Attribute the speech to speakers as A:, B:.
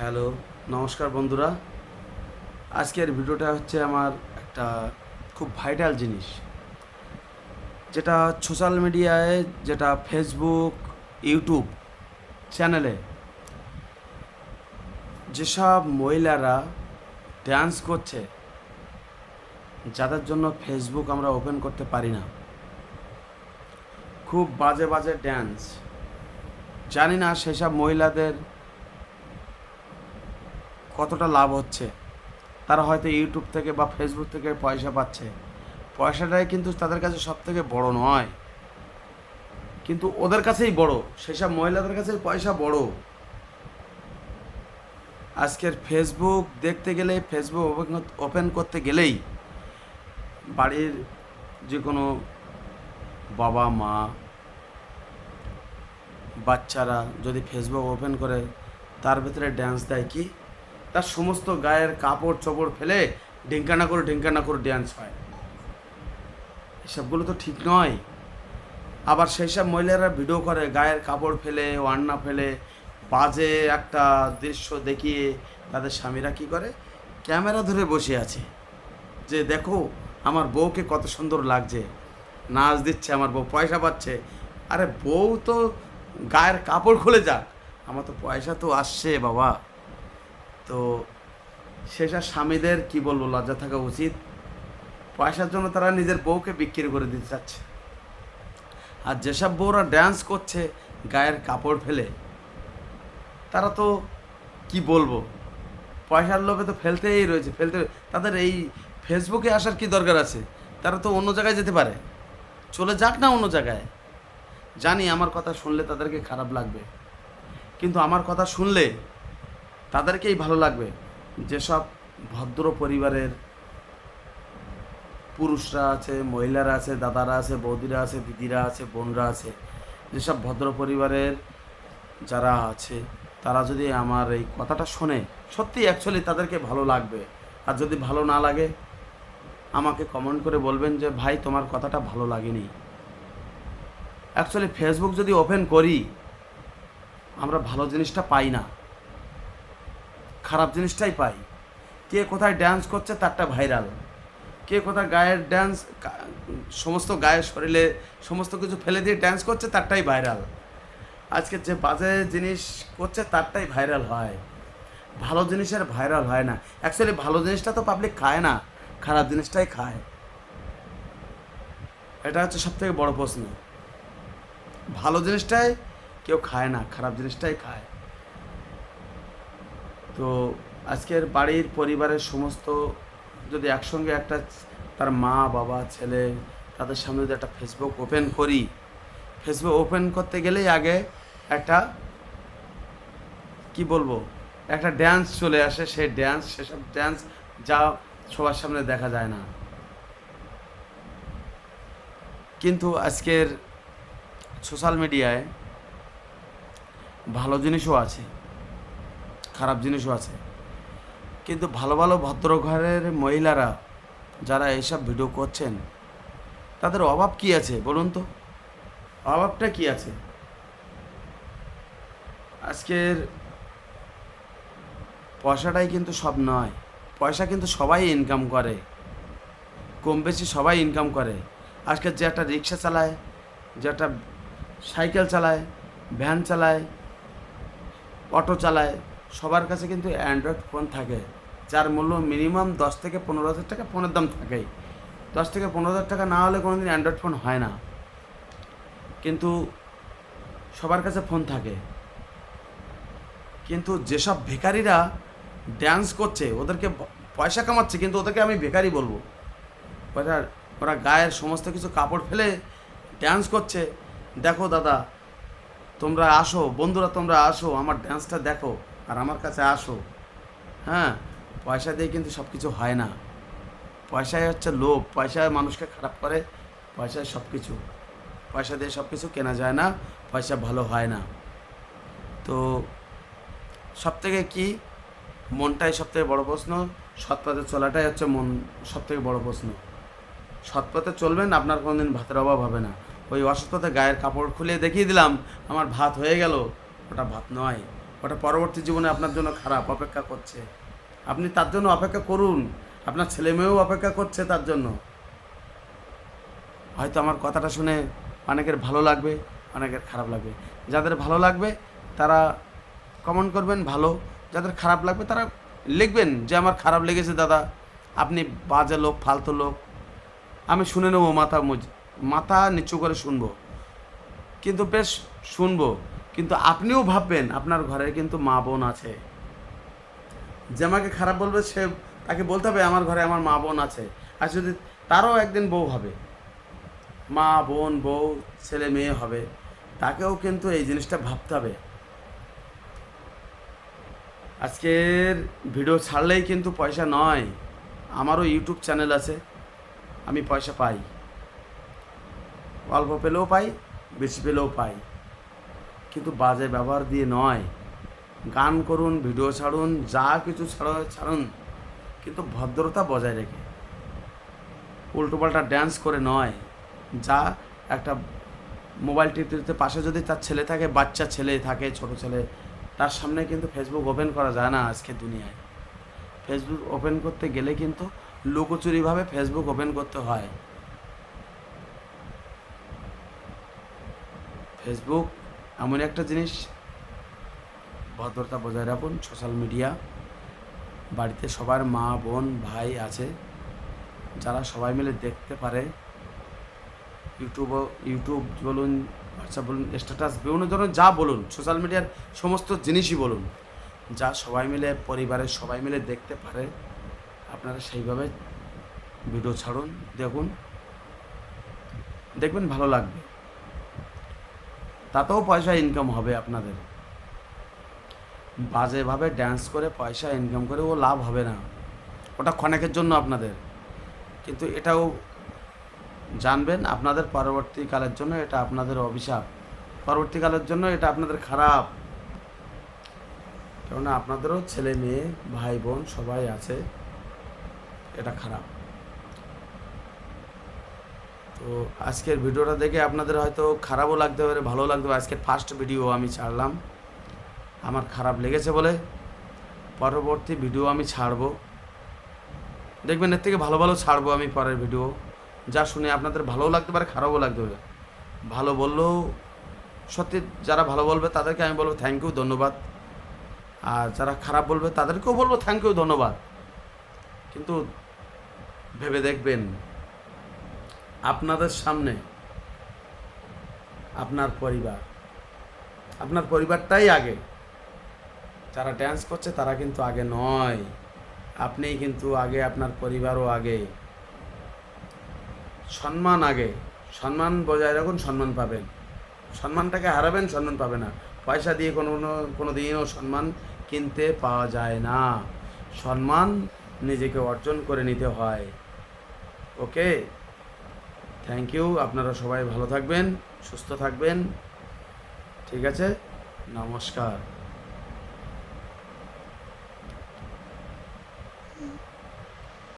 A: Hello, নমস্কার বন্ধুরা। আজকের ভিডিওটা হচ্ছে আমার একটা খুব ভাইটাল জিনিস, যেটা সোশ্যাল মিডিয়ায়, যেটা ফেসবুক, ইউটিউব চ্যানেলে যেসব মহিলারা ড্যান্স করছে, যাদের জন্য ফেসবুক আমরা ওপেন করতে পারি না। খুব বাজে বাজে ড্যান্স। জানি না সেসব মহিলাদের কতটা লাভ হচ্ছে। তারা হয়তো ইউটিউব থেকে বা ফেসবুক থেকে পয়সা পাচ্ছে। পয়সাটাই কিন্তু তাদের কাছে সব থেকে বড় নয়, কিন্তু ওদের কাছেই বড়, সেসব মহিলাদের কাছে পয়সা বড়। আজকের ফেসবুক দেখতে গেলে, ফেসবুক ওপেন করতে গেলেই বাড়ির যে কোনো বাবা মা বাচ্চারা যদি ফেসবুক ওপেন করে, তার ভিতরে ড্যান্স দেয় কি, তার সমস্ত গায়ের কাপড় চোপড় ফেলে ঢিঙ্কানা করে ড্যান্স হয়। এসবগুলো তো ঠিক নয়। আবার সেই সব মহিলারা ভিডিও করে গায়ের কাপড় ফেলে, ওড়না ফেলে, বাজে একটা দৃশ্য দেখিয়ে তাদের স্বামীরা কী করে, ক্যামেরা ধরে বসে আছে যে দেখো আমার বউকে কত সুন্দর লাগছে, নাচ দিচ্ছে, আমার বউ পয়সা পাচ্ছে। আরে বউ তো গায়ের কাপড় খুলে যাক, আমার তো পয়সা তো আসছে বাবা। তো সেসব স্বামীদের কি বলবো, লজ্জা থাকা উচিত। পয়সার জন্য তারা নিজের বউকে বিক্রি করে দিতে চাচ্ছে। আর যেসব বউরা ড্যান্স করছে গায়ের কাপড় ফেলে, তারা তো কি বলবো, পয়সার লোভে তো ফেলতেই রয়েছে, তাদের এই ফেসবুকে আসার কি দরকার আছে? তারা তো অন্য জায়গায় যেতে পারে, চলে যাক না অন্য জায়গায়। জানি আমার কথা শুনলে তাদেরকে খারাপ লাগবে, কিন্তু আমার কথা শুনলে তাদেরকেই ভালো লাগবে। যেসব ভদ্র পরিবারের পুরুষরা আছে, মহিলারা আছে, দাদারা আছে, বৌদিরা আছে, দিদিরা আছে, বোনরা আছে, যেসব ভদ্র পরিবারের যারা আছে, তারা যদি আমার এই কথাটা শোনে, সত্যি অ্যাকচুয়ালি তাদেরকে ভালো লাগবে। আর যদি ভালো না লাগে, আমাকে কমেন্ট করে বলবেন যে ভাই তোমার কথাটা ভালো লাগেনি। অ্যাকচুয়ালি ফেসবুক যদি ওপেন করি, আমরা ভালো জিনিসটা পাই না, খারাপ জিনিসটাই পাই। কে কোথায় ড্যান্স করছে তারটা ভাইরাল, কে কোথায় গায়ের ড্যান্স, সমস্ত গায়ের শরীরে সমস্ত কিছু ফেলে দিয়ে ড্যান্স করছে তারটাই ভাইরাল। আজকে যে বাজে জিনিস করছে তারটাই ভাইরাল হয়, ভালো জিনিসের ভাইরাল হয় না। অ্যাকচুয়ালি ভালো জিনিসটা তো পাবলিক খায় না, খারাপ জিনিসটাই খায়। এটা হচ্ছে সবথেকে বড় প্রশ্ন। ভালো জিনিসটাই কেউ খায় না, খারাপ জিনিসটাই খায়। তো আজকের বাড়ির পরিবারের সমস্ত যদি একসঙ্গে একটা, তার মা বাবা ছেলে, তাদের সামনে যদি একটা ফেসবুক ওপেন করি, ফেসবুক ওপেন করতে গেলেই আগে একটা কি বলবো, একটা ড্যান্স চলে আসে। সেই ড্যান্স, সেসব ড্যান্স যা সবার সামনে দেখা যায় না। কিন্তু আজকের সোশ্যাল মিডিয়ায় ভালো জিনিসও আছে, খারাপ জিনিসও আছে। কিন্তু ভালো ভালো ভদ্র ঘরের মহিলারা যারা এইসব ভিডিও করছেন, তাদের অভাব কি আছে বলুন তো? অভাবটা কি আছে? আজকের পয়সাটাই কিন্তু সব নয়। পয়সা কিন্তু সবাই ইনকাম করে, কম বেশি সবাই ইনকাম করে। আজকে যে একটা রিক্সা চালায়, যে একটা সাইকেল চালায়, ভ্যান চালায়, অটো চালায়, সবার কাছে কিন্তু অ্যান্ড্রয়েড ফোন থাকে, যার মূল্য মিনিমাম 10 থেকে 15 হাজার টাকা ফোনের দাম থাকেই। 10 থেকে 15 হাজার টাকা না হলে কোনো দিন অ্যান্ড্রয়েড ফোন হয় না। কিন্তু সবার কাছে ফোন থাকে। কিন্তু যেসব ভিখারিরা ড্যান্স করছে, ওদেরকে পয়সা কামাচ্ছে, কিন্তু ওদেরকে আমি ভিখারি বলবো। ওরা ওরা গায়ের সমস্ত কিছু কাপড় ফেলে ড্যান্স করছে। দেখো দাদা, তোমরা আসো, বন্ধুরা তোমরা আসো, আমার ড্যান্সটা দেখো আর আমার কাছে আসো। হ্যাঁ, পয়সা দিয়ে কিন্তু সব কিছু হয় না। পয়সায় হচ্ছে লোভ, পয়সায় মানুষকে খারাপ করে, পয়সায় সব কিছু, পয়সা দিয়ে সব কিছু কেনা যায় না, পয়সা ভালো হয় না। তো সবথেকে কি, মনটাই সবথেকে বড় প্রশ্ন। সৎ পথে চলাটাই হচ্ছে মন সবথেকে বড় প্রশ্ন। সৎ পথে চলবেন, আপনার কোনোদিন ভাতের অভাব হবে না। ওই অসৎ পথে গায়ের কাপড় খুলে দেখিয়ে দিলাম আমার ভাত হয়ে গেল, ওটা ভাত নয়, ওটা পরবর্তী জীবনে আপনার জন্য খারাপ অপেক্ষা করছে। আপনি তার জন্য অপেক্ষা করুন, আপনার ছেলে মেয়েও অপেক্ষা করছে তার জন্য। হয়তো আমার কথাটা শুনে অনেকের ভালো লাগবে, অনেকের খারাপ লাগবে। যাদের ভালো লাগবে তারা কমেন্ট করবেন ভালো, যাদের খারাপ লাগবে তারা লিখবেন যে আমার খারাপ লেগেছে দাদা, আপনি বাজে লোক, ফালতু লোক। আমি শুনে নেবো, মাথা নিচু করে শুনবো, কিন্তু বেশ শুনবো। কিন্তু আপনিও ভাববেন আপনার ঘরে কিন্তু মা বোন আছে। যে আমাকে খারাপ বলবে সে তাকে বলতে হবে আমার ঘরে আমার মা বোন আছে। আর যদি তারও একদিন বউ হবে, মা বোন বউ ছেলে মেয়ে হবে, তাকেও কিন্তু এই জিনিসটা ভাবতে হবে। আজকের ভিডিও ছাড়লেই কিন্তু পয়সা নয়। আমারও ইউটিউব চ্যানেল আছে, আমি পয়সা পাই, অল্প পেলেও পাই, বেশি পেলেও পাই, কিন্তু বাজে ব্যবহার দিয়ে নয়। গান করুন, ভিডিও ছাড়ুন, যা কিছু ছাড়ুন, কিন্তু ভদ্রতা বজায় রেখে, উল্টোপাল্টা ড্যান্স করে নয়। যা একটা মোবাইল টিপতে পাশে যদি তার ছেলে থাকে, বাচ্চা ছেলে থাকে, ছোট ছেলে, তার সামনে কিন্তু ফেসবুক ওপেন করা যায় না আজকে দুনিয়ায়। ফেসবুক ওপেন করতে গেলে কিন্তু লুকোচুরিভাবে ফেসবুক ওপেন করতে হয়। ফেসবুক এমন একটা জিনিস, ভদ্রতা বজায় রাখুন। সোশ্যাল মিডিয়া, বাড়িতে সবার মা বোন ভাই আছে, যারা সবাই মিলে দেখতে পারে। ইউটিউব বলুন, হোয়াটসঅ্যাপ বলুন, স্ট্যাটাস, বিভিন্ন ধরনের যা বলুন, সোশ্যাল মিডিয়ার সমস্ত জিনিসই বলুন, যা সবাই মিলে পরিবারের সবাই মিলে দেখতে পারে, আপনারা সেইভাবে ভিডিও ছাড়ুন, দেখবেন ভালো লাগবে, তাতেও পয়সা ইনকাম হবে আপনাদের। বাজেভাবে ড্যান্স করে পয়সা ইনকাম করে ও লাভ হবে না, ওটা ক্ষণেকের জন্য আপনাদের। কিন্তু এটাও জানবেন আপনাদের পরবর্তীকালের জন্য এটা আপনাদের অভিশাপ, পরবর্তীকালের জন্য এটা আপনাদের খারাপ। কেননা আপনাদেরও ছেলে মেয়ে ভাই বোন সবাই আছে, এটা খারাপ। তো আজকের ভিডিওটা দেখে আপনাদের হয়তো খারাপও লাগতে পারে, ভালো লাগতে পারে। আজকের ফার্স্ট ভিডিও আমি ছাড়লাম, আমার খারাপ লেগেছে বলে পরবর্তী ভিডিও আমি ছাড়বো। দেখবেন এর থেকে ভালো ভালো ছাড়বো আমি পরের ভিডিও, যা শুনে আপনাদের ভালোও লাগতে পারে, খারাপও লাগতে পারে। ভালো বললেও সত্যি, যারা ভালো বলবে তাদেরকে আমি বলবো থ্যাংক ইউ, ধন্যবাদ। আর যারা খারাপ বলবে তাদেরকেও বলবো থ্যাংক ইউ, ধন্যবাদ। কিন্তু ভেবে দেখবেন, আপনাদের সামনে আপনার পরিবারটাই আগে। যারা ড্যান্স করছে তারা কিন্তু আগে নয়, আপনিই কিন্তু আগে, আপনার পরিবারও আগে। সম্মান আগে, সম্মান বজায় রাখুন, সম্মান পাবেন। সম্মানটাকে হারাবেন, সম্মান পাবে না। পয়সা দিয়ে কোনো দিনও সম্মান কিনতে পাওয়া যায় না। সম্মান নিজেকে অর্জন করে নিতে হয়। ওকে, থ্যাংক ইউ। আপনারা সবাই ভালো থাকবেন, সুস্থ থাকবেন। ঠিক আছে, নমস্কার।